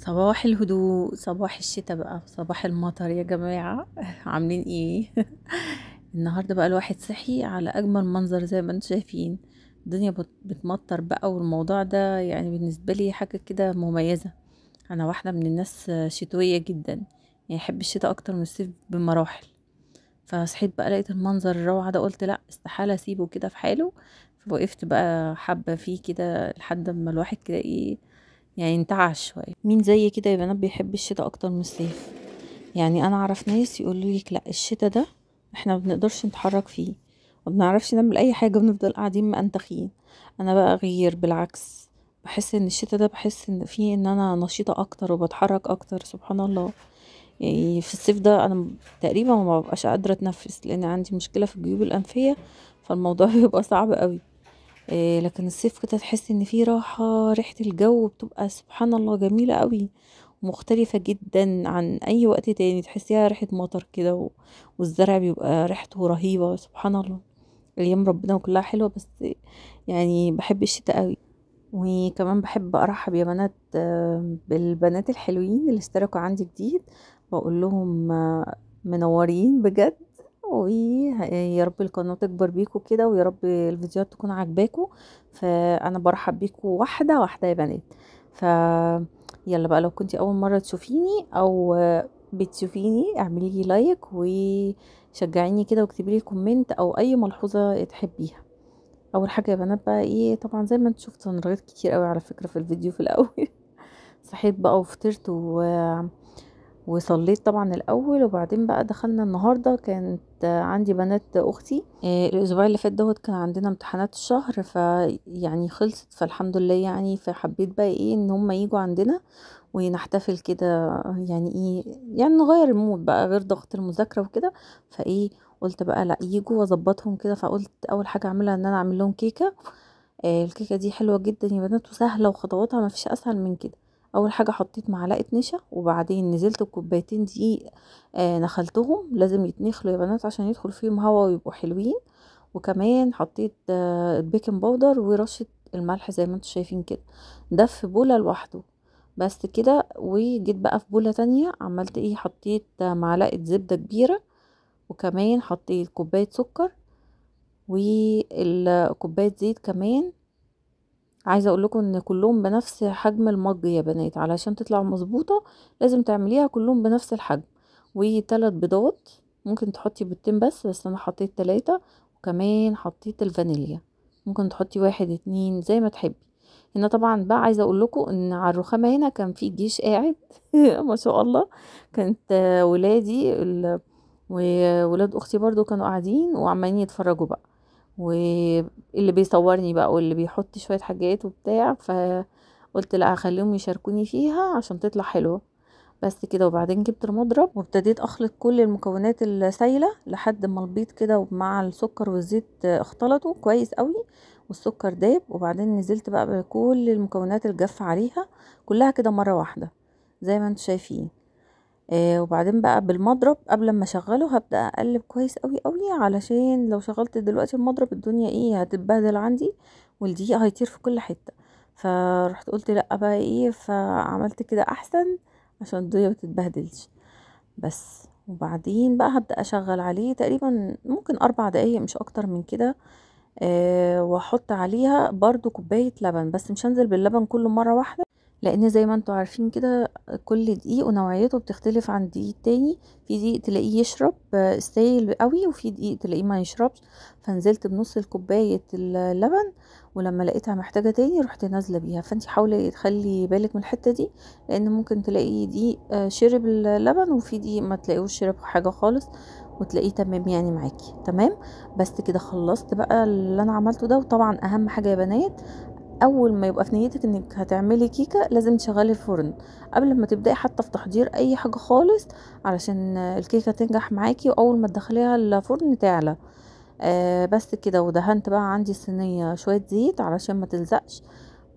صباح الهدوء، صباح الشتاء بقى، صباح المطر يا جماعة. عاملين ايه؟ النهاردة بقى الواحد صحي على أجمل منظر زي ما انتم شايفين. الدنيا بتمطر بقى، والموضوع ده يعني بالنسبة لي حاجة كده مميزة. أنا واحدة من الناس شتوية جدا، يعني أحب الشتاء أكتر من الصيف بمراحل. فصحيت بقى لقيت المنظر الروعة ده، قلت لا استحالة أسيبه كده في حاله. فوقفت بقى حبة فيه كده لحد ما الواحد كده ايه، يعني انتعش شوية. مين زي كده يا بنات بيحب الشتاء اكتر من الصيف؟ يعني انا اعرف ناس يقولوا لك لا الشتاء ده احنا ما بنقدرش نتحرك فيه، ما بنعرفش نعمل اي حاجة، بنفضل قاعدين مأنتخين. انا بقى غير بالعكس، بحس ان الشتاء ده بحس ان فيه ان انا نشيطة اكتر وبتحرك اكتر، سبحان الله. يعني في الصيف ده انا تقريبا ما ببقاش قادرة اتنفس لان عندي مشكلة في الجيوب الانفية، فالموضوع بيبقى صعب قوي. لكن الصيف كده تحس ان فيه راحة، ريحة الجو بتبقى سبحان الله جميلة قوي، مختلفة جدا عن اي وقت تاني، تحسيها ريحة مطر كده والزرع بيبقى ريحته رهيبة، سبحان الله. ايام ربنا كلها حلوة، بس يعني بحب الشتاء قوي. وكمان بحب ارحب يا بنات بالبنات الحلوين اللي اشتركوا عندي جديد، بقول لهم منورين بجد. ويا رب القناة تكبر بيكم كده، ويا رب الفيديوهات تكون عاجباكم. فانا برحب بيكم واحدة واحدة يا بنات. ف يلا بقى، لو كنتي اول مرة تشوفيني او بتشوفيني اعملي لي لايك وشجعيني كده، واكتبي لي كومنت او اي ملحوظة تحبيها. اول حاجه يا بنات بقى ايه، طبعا زي ما انتوا شفتوا انا رغيت كتير قوي على فكره في الفيديو في الاول. صحيت بقى وفطرت وصليت طبعا الاول، وبعدين بقى دخلنا. النهارده كانت عندي بنات اختي، الاسبوع اللي فات دوت كان عندنا امتحانات الشهر، يعني خلصت فالحمد لله. يعني فحبيت بقى ايه ان هم يجوا عندنا ونحتفل كده، يعني ايه، يعني نغير المود بقى غير ضغط المذاكره وكده. فايه قلت بقى لا يجوا واظبطهم كده، فقلت اول حاجه اعملها ان انا اعمل لهم كيكه. الكيكه دي حلوه جدا يا بنات وسهله، وخطواتها ما فيش اسهل من كده. اول حاجه حطيت معلقه نشا، وبعدين نزلت بكوبايتين دقيق. نخلتهم، لازم يتنخلوا يا بنات عشان يدخل فيهم هوا ويبقوا حلوين. وكمان حطيت البيكنج باودر ورشه الملح زي ما انتم شايفين كده. ده في بوله لوحده. بس كده. وجيت بقى في بوله تانية عملت ايه، حطيت معلقه زبده كبيره، وكمان حطيت كوبايه سكر وكوبايه زيت كمان. عايزه اقول لكم ان كلهم بنفس حجم المج يا بنات، علشان تطلع مظبوطه لازم تعمليها كلهم بنفس الحجم. وثلاث بيضات، ممكن تحطي بيضتين بس انا حطيت 3. وكمان حطيت الفانيليا، ممكن تحطي 1 2 زي ما تحبي. هنا طبعا بقى عايزه اقول لكم ان على الرخامه هنا كان في جيش قاعد. ما شاء الله. كانت ولادي وولاد اختي برضو كانوا قاعدين وعمالين يتفرجوا بقى، واللي بيصورني بقى واللي بيحط شوية حاجات وبتاع. فقلت لا هخليهم يشاركوني فيها عشان تطلع حلوة. بس كده. وبعدين جبت المضرب وابتديت اخلط كل المكونات السايلة لحد ما البيض كده مع السكر والزيت اختلطوا كويس قوي، والسكر داب. وبعدين نزلت بقى بكل المكونات الجافة عليها كلها كده مرة واحدة زي ما انتم شايفين. وبعدين بقى بالمضرب قبل ما اشغله هبدأ اقلب كويس قوي قوي، علشان لو شغلت دلوقتي المضرب الدنيا ايه هتتبهدل عندي، والدقيق هيطير في كل حتة. فرحت قلت لا بقى ايه، فعملت كده احسن عشان الدنيا متتبهدلش. بس وبعدين بقى هبدأ اشغل عليه تقريبا ممكن 4 دقايق مش اكتر من كده. واحط عليها برضو كوباية لبن، بس مش هنزل باللبن كله مرة واحدة، لان زي ما انتوا عارفين كده كل دقيق ونوعيته بتختلف عن دقيق تاني. في دقيق تلاقيه يشرب سايل قوي، وفي دقيق تلاقيه ما يشربش. فنزلت بنص الكوباية اللبن، ولما لقيتها محتاجة تاني رحت نازلة بيها. فانتي حاولي تخلي بالك من الحتة دي، لان ممكن تلاقي دقيق شرب اللبن، وفي دقيق ما تلاقيهوش شرب حاجة خالص، وتلاقيه تمام يعني معاكي تمام. بس كده خلصت بقى اللي انا عملته ده. وطبعا اهم حاجة يا بنات، اول ما يبقى في نيتك انك هتعملي كيكه لازم تشغلي الفرن قبل ما تبداي حتى في تحضير اي حاجه خالص، علشان الكيكه تنجح معاكي، واول ما تدخليها الفرن تعلى. بس كده. ودهنت بقى عندي الصينيه شويه زيت علشان ما تلزقش.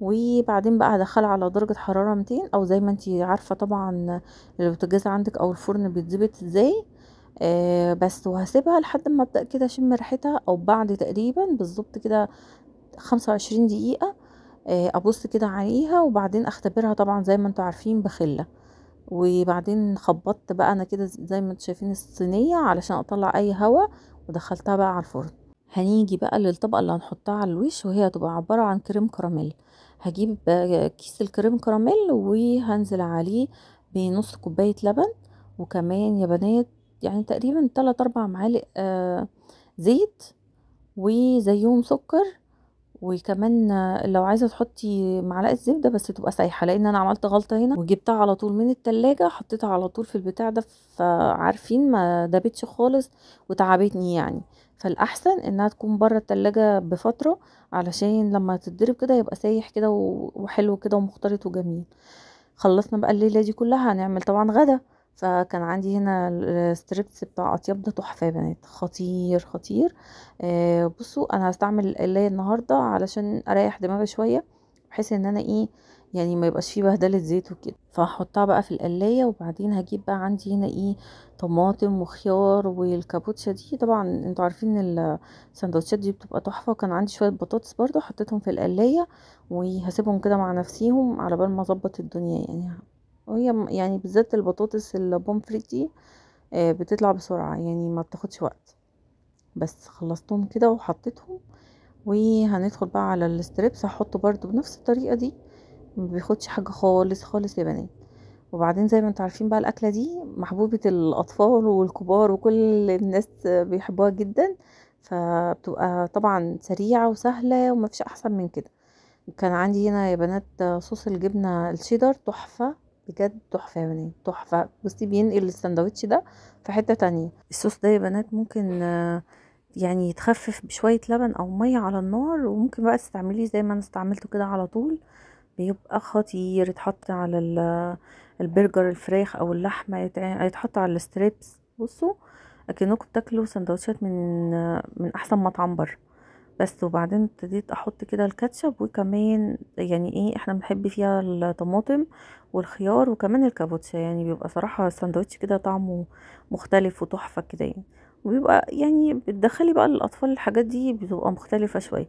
وبعدين بقى هدخلها على درجه حراره 200، او زي ما انتي عارفه طبعا البوتاجاز عندك او الفرن بيتظبط ازاي. بس وهسيبها لحد ما ابدا كده اشم ريحتها، او بعد تقريبا بالظبط كده 25 دقيقه. ابص كده عليها وبعدين اختبرها طبعا زي ما انتوا عارفين بخلة. وبعدين خبطت بقى انا كده زي ما انتوا شايفين الصينية علشان اطلع اي هوا، ودخلتها بقى على الفرن. هنيجي بقى للطبقة اللي هنحطها على الوش، وهي هتبقى عبارة عن كريم كراميل. هجيب كيس الكريم كراميل وهنزل عليه بنص كوباية لبن، وكمان يا بنات يعني تقريبا 3 4 معالق زيت، وزيهم سكر. وكمان لو عايزه تحطي معلقه زبده بس تبقى سايحه، لان انا عملت غلطه هنا وجبتها على طول من التلاجة، حطيتها على طول في البتاع ده، فعارفين ما دابتش خالص وتعبتني يعني. فالاحسن انها تكون بره التلاجة بفتره، علشان لما تتضرب كده يبقى سايح كده وحلو كده ومختلط وجميل. خلصنا بقى الليله دي كلها، هنعمل طبعا غدا. فكان عندي هنا الستريبس بتاع اطياب ده تحفه يا بنات، خطير خطير. بصوا انا هستعمل القلايه النهارده علشان اريح دماغي شويه، بحيث ان انا ايه يعني ما يبقاش فيه بهدله زيت وكده. فهحطها بقى في القلايه، وبعدين هجيب بقى عندي هنا ايه طماطم وخيار. والكابوتشا دي طبعا انتوا عارفين السندوتشات دي بتبقى تحفه. وكان عندي شويه بطاطس برضو حطيتهم في القلايه، وهسيبهم كده مع نفسيهم على بال ما اظبط الدنيا يعني. وهي يعني بالذات البطاطس البومفريت دي بتطلع بسرعه يعني ما بتاخدش وقت. بس خلصتهم كده وحطيتهم، وهندخل بقى على الستريبس. هحطه برضو بنفس الطريقه دي، ما بياخدش حاجه خالص خالص يا بنات. وبعدين زي ما انتوا عارفين بقى الاكله دي محبوبه الاطفال والكبار وكل الناس بيحبوها جدا. فبتبقى طبعا سريعه وسهله وما فيش احسن من كده. كان عندي هنا يا بنات صوص الجبنه الشيدر تحفه، بجد تحفه يا بنات تحفه. بصي بينقل السندوتش ده في حته تانية. الصوص ده يا بنات ممكن يعني يتخفف بشويه لبن او ميه على النار، وممكن بقى تستعمليه زي ما انا استعملته كده على طول. بيبقى خطير. يتحط على البرجر الفراخ او اللحمه، يتحط على الستريبس. بصوا اكنكم بتاكلوا سندوتشات من احسن مطعم بره. بس وبعدين ابتديت احط كده الكاتشب، وكمان يعني ايه احنا بنحب فيها الطماطم والخيار وكمان الكابوتشا. يعني بيبقى صراحه الساندوتش كده طعمه مختلف وتحفه كده يعني. وبيبقى يعني بتدخلي بقى للاطفال الحاجات دي بتبقى مختلفه شويه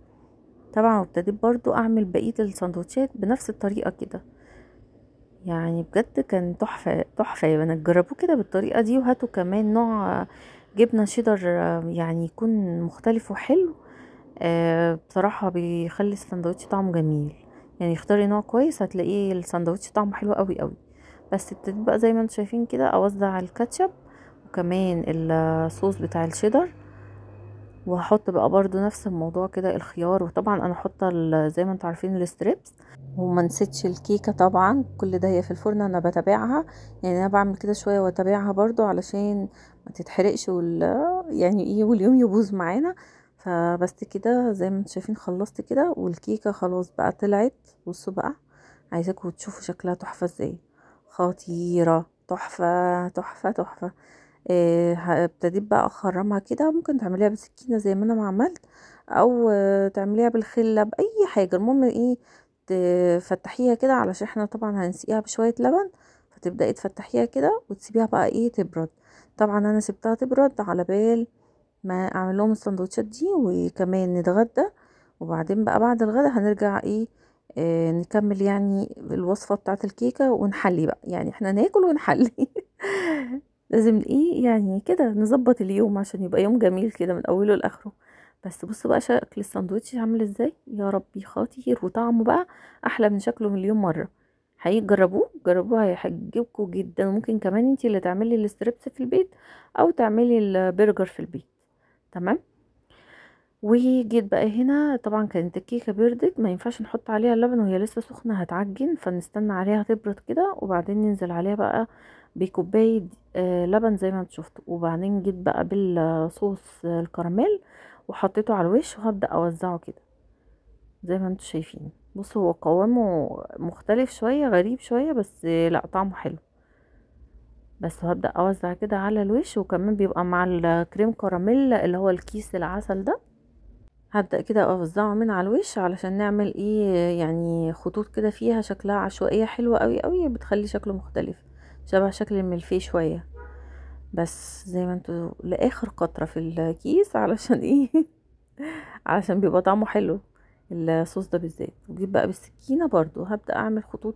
طبعا. وابتديت برضو اعمل بقيه الساندوتشات بنفس الطريقه كده. يعني بجد كان تحفه تحفه يا بنات، جربوه كده بالطريقه دي. وهاتوا كمان نوع جبنه شيدر يعني يكون مختلف وحلو. بصراحة بيخلي الساندوتش طعمه جميل. يعني اختاري نوع كويس هتلاقيه الساندوتش طعمه حلو قوي قوي. بس ابتديت بقى زي ما انتم شايفين كده اوزع الكاتشب وكمان الصوص بتاع الشيدر. وهحط بقى برضو نفس الموضوع كده الخيار. وطبعا انا حاطه زي ما انتم عارفين الستريبس. وما نسيتش الكيكه طبعا، كل ده هي في الفرن انا بتابعها. يعني انا بعمل كده شويه واتابعها برضو علشان ما تتحرقش يعني ايه واليوم يبوظ معانا. فبس كده زي ما انتم شايفين خلصت كده، والكيكه خلاص بقى طلعت. بصوا بقى عايزاكم تشوفوا شكلها تحفه ازاي، خطيره تحفه تحفه تحفه. ابتديت بقى اخرمها كده. ممكن تعمليها بسكينه زي ما انا ما عملت، او تعمليها بالخله باي حاجه. المهم ايه تفتحيها كده علشان احنا طبعا هنسقيها بشويه لبن. فتبداي تفتحيها كده وتسيبيها بقى ايه تبرد. طبعا انا سبتها تبرد على بال ما اعمل لهم السندوتشات دي وكمان نتغدى. وبعدين بقى بعد الغدا هنرجع ايه نكمل يعني الوصفه بتاعه الكيكه ونحلي بقى. يعني احنا ناكل ونحلي لازم ايه يعني كده نظبط اليوم عشان يبقى يوم جميل كده من اوله لاخره. بس بصوا بقى شكل الساندوتش عامل ازاي، يا ربي خطير. وطعمه بقى احلى من شكله مليون مره. حقيقي جربوه جربوه هيعجبكم جدا. ممكن كمان انتي اللي تعملي الستريبس في البيت او تعملي البرجر في البيت. تمام. وجيت بقى هنا طبعا كانت الكيكه بردت، ما ينفعش نحط عليها اللبن وهي لسه سخنه هتعجن، فنستنى عليها تبرد كده وبعدين ننزل عليها بقى بكوبايه لبن زي ما انتوا شفتوا. وبعدين جيت بقى بالصوص الكراميل وحطيته على الوش، وهبدا اوزعه كده زي ما انتوا شايفين. بصوا هو قوامه مختلف شويه غريب شويه، بس لا طعمه حلو. بس هبدا اوزع كده على الوش، وكمان بيبقى مع الكريم كراميل اللي هو الكيس العسل ده. هبدأ كده اوزعه من على الوش علشان نعمل ايه يعني خطوط كده فيها شكلها عشوائية حلوة قوي قوي، بتخلي شكله مختلف شبه شكل الملفيه شوية. بس زي ما انتوا لاخر قطرة في الكيس علشان ايه علشان بيبقى طعمه حلو. الصوص ده بالذات. وجيب بقى بالسكينة برضو هبدأ اعمل خطوط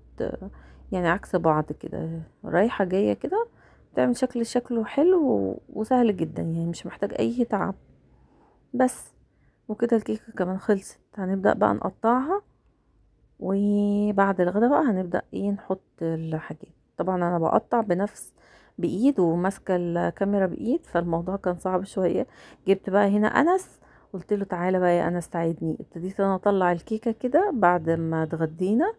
يعني عكس بعض كده، رايحة جاية كده، تعمل شكله حلو وسهل جدا، يعني مش محتاج اي تعب. بس وكده الكيكة كمان خلصت. هنبدأ بقى نقطعها، وبعد الغدا بقى هنبدأ ايه نحط الحاجات. طبعا انا بقطع بايد وماسكه الكاميرا بايد، فالموضوع كان صعب شويه. جبت بقى هنا انس، قلت له تعالى بقى يا انس ساعدني. ابتديت انا اطلع الكيكه كده بعد ما اتغدينا،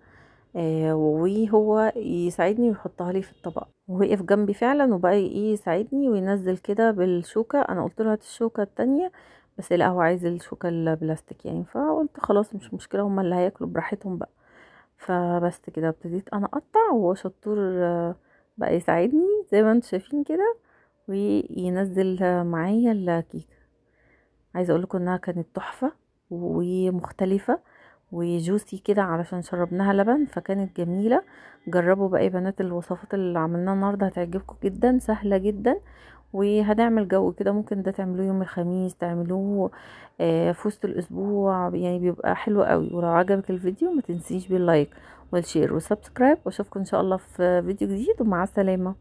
وهو يساعدني ويحطها لي في الطبق. ووقف جنبي فعلا وبقى ايه يساعدني وينزل كده بالشوكه. انا قلت له هات الشوكه التانية، بس لا هو عايز الشوكه البلاستيك يعني. فقلت خلاص مش مشكله، هما اللي هياكلوا براحتهم بقى. فبس كده ابتديت انا اقطع، وهو شطور بقى يساعدني زي ما انتم شايفين كده، وينزل معايا الكيكه. عايزه اقول لكم انها كانت تحفه ومختلفه وجوسي كده، علشان شربناها لبن فكانت جميله. جربوا بقى يا بنات الوصفات اللي عملناها النهارده، هتعجبكم جدا، سهله جدا. وهنعمل جو كده، ممكن ده تعملوه يوم الخميس، تعملوه في وسط الاسبوع، يعني بيبقى حلو قوي. ولو عجبك الفيديو ما تنسيش باللايك والشير والسبسكرايب، واشوفكم ان شاء الله في فيديو جديد، ومع السلامه.